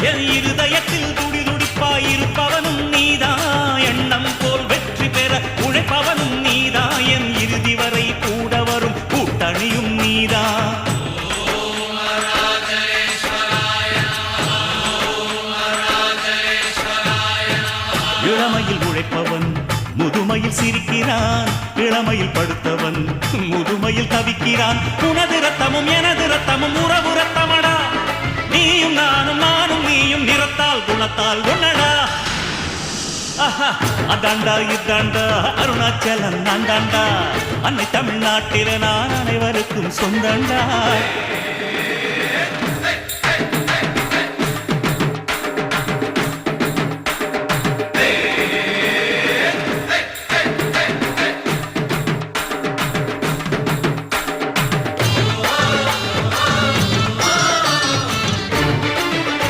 என் இருதயத்தில் துடி துடிப்பாயிருப்பவனும் நீதான், எண்ணம் போல் வெற்றி பெற உழைப்பவனும் நீதான், என் இறுதி வரை கூட வரும் கூட்டணியும் நீதான். இளமையில் உழைப்பவன் முதுமையில் சிரிக்கிறான், இளமையில் படுத்தவன் முதுமையில் தவிக்கிறான். உனது ரத்தமும் எனது ரத்தமும் உறவு ரத்தமடா, நீயும் நானும் நானும் நீயும் நிறத்தால் குணத்தால் ஒன்னடா. அதாண்டா இதாண்டா அருணாச்சலம் நான் தாண்டா, அன்னை தமிழ்நாட்டில நான் அனைவருக்கும் சொந்தண்டா.